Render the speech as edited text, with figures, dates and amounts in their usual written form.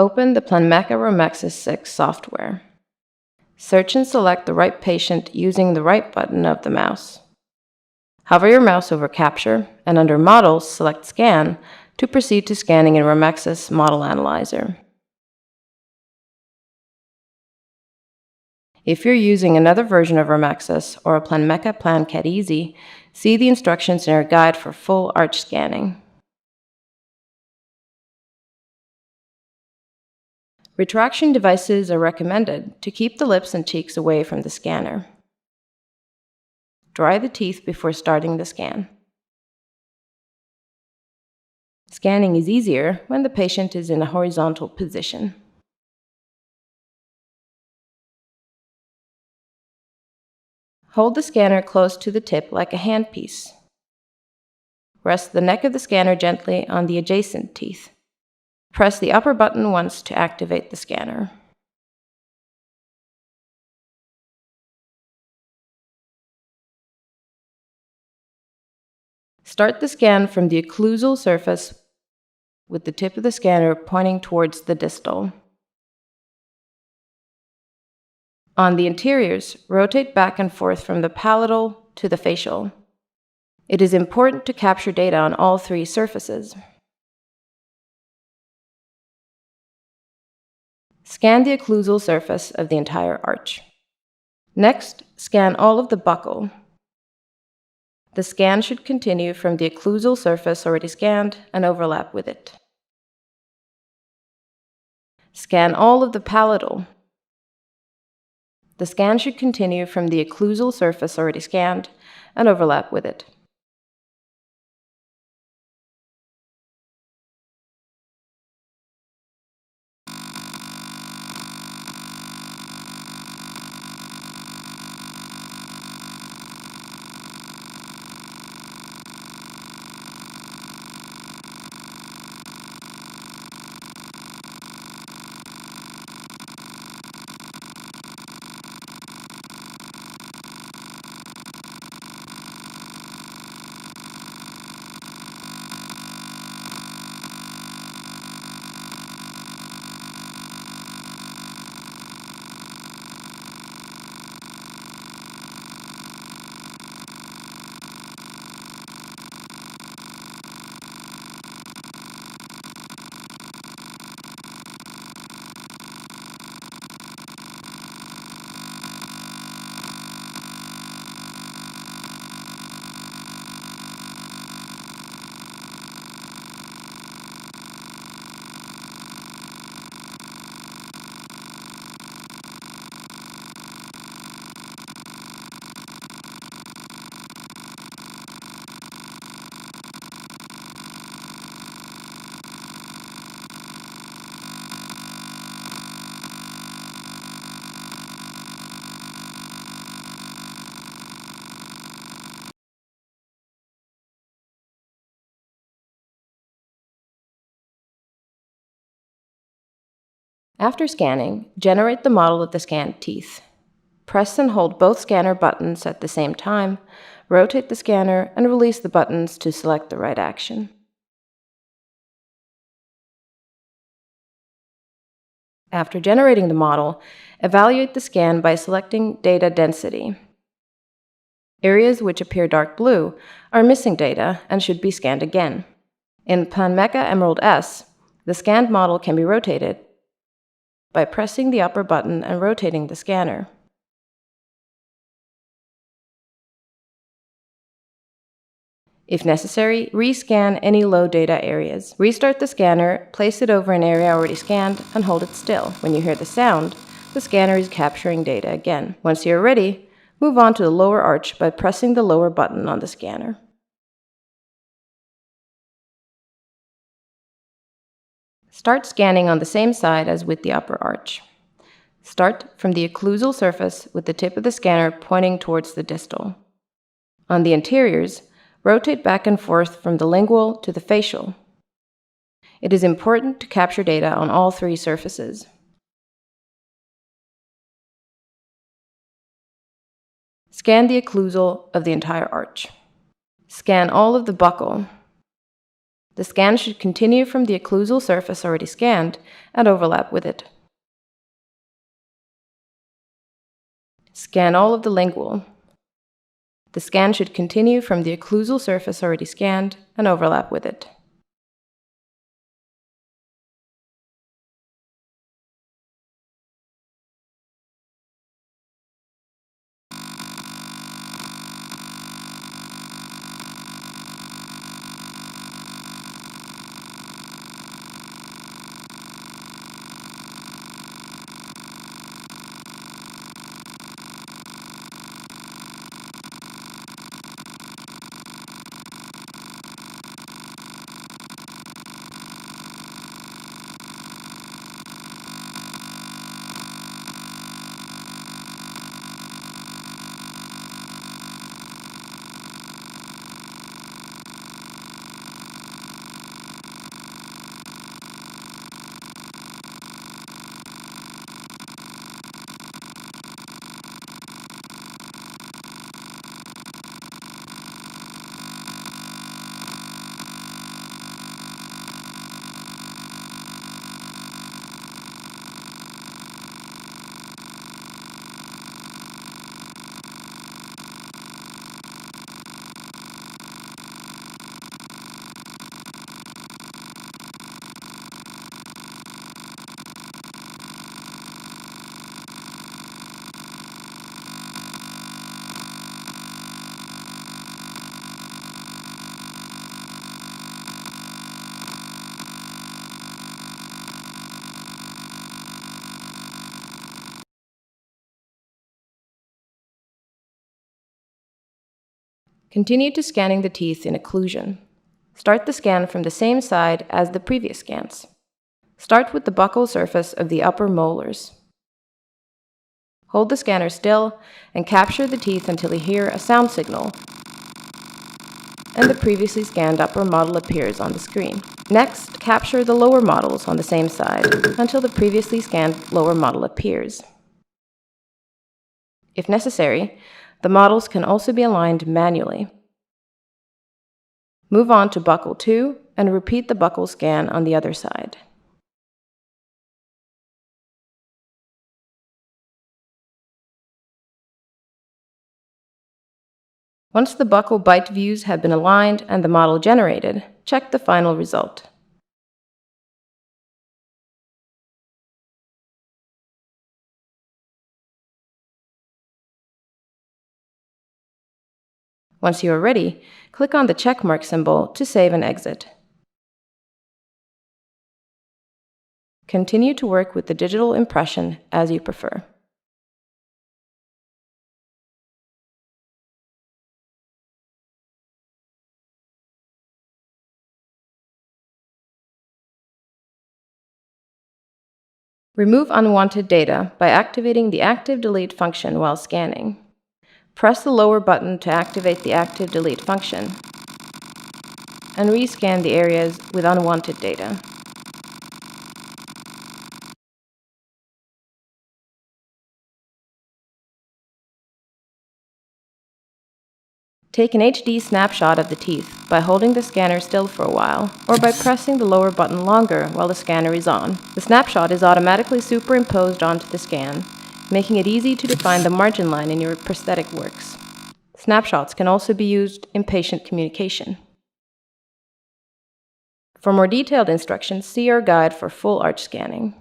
Open the Planmeca Romexis 6 software. Search and select the right patient using the right button of the mouse. Hover your mouse over Capture, and under Models, select Scan to proceed to scanning in Romexis Model Analyzer. If you're using another version of Romexis or a Planmeca PlanCat Easy, see the instructions in our guide for full arch scanning. Retraction devices are recommended to keep the lips and cheeks away from the scanner. Dry the teeth before starting the scan. Scanning is easier when the patient is in a horizontal position. Hold the scanner close to the tip like a handpiece. Rest the neck of the scanner gently on the adjacent teeth. Press the upper button once to activate the scanner. Start the scan from the occlusal surface with the tip of the scanner pointing towards the distal. On the interiors, rotate back and forth from the palatal to the facial. It is important to capture data on all three surfaces. Scan the occlusal surface of the entire arch. Next, scan all of the buccal. The scan should continue from the occlusal surface already scanned and overlap with it. Scan all of the palatal. The scan should continue from the occlusal surface already scanned and overlap with it. After scanning, generate the model of the scanned teeth. Press and hold both scanner buttons at the same time, rotate the scanner, and release the buttons to select the right action. After generating the model, evaluate the scan by selecting Data Density. Areas which appear dark blue are missing data and should be scanned again. In Planmeca Emerald S, the scanned model can be rotated by pressing the upper button and rotating the scanner. If necessary, rescan any low data areas. Restart the scanner, place it over an area already scanned, and hold it still. When you hear the sound, the scanner is capturing data again. Once you're ready, move on to the lower arch by pressing the lower button on the scanner. Start scanning on the same side as with the upper arch. Start from the occlusal surface with the tip of the scanner pointing towards the distal. On the interiors, rotate back and forth from the lingual to the facial. It is important to capture data on all three surfaces. Scan the occlusal of the entire arch. Scan all of the buccal. The scan should continue from the occlusal surface already scanned and overlap with it. Scan all of the lingual. The scan should continue from the occlusal surface already scanned and overlap with it. Continue to scanning the teeth in occlusion. Start the scan from the same side as the previous scans. Start with the buccal surface of the upper molars. Hold the scanner still and capture the teeth until you hear a sound signal and the previously scanned upper model appears on the screen. Next, capture the lower models on the same side until the previously scanned lower model appears. If necessary, the models can also be aligned manually. Move on to buccal 2 and repeat the buccal scan on the other side. Once the buccal bite views have been aligned and the model generated, check the final result. Once you are ready, click on the checkmark symbol to save and exit. Continue to work with the digital impression as you prefer. Remove unwanted data by activating the Active Delete function while scanning. Press the lower button to activate the Active Delete function and rescan the areas with unwanted data. Take an HD snapshot of the teeth by holding the scanner still for a while, or by pressing the lower button longer while the scanner is on. The snapshot is automatically superimposed onto the scan, making it easy to define the margin line in your prosthetic works. Snapshots can also be used in patient communication. For more detailed instructions, see our guide for full arch scanning.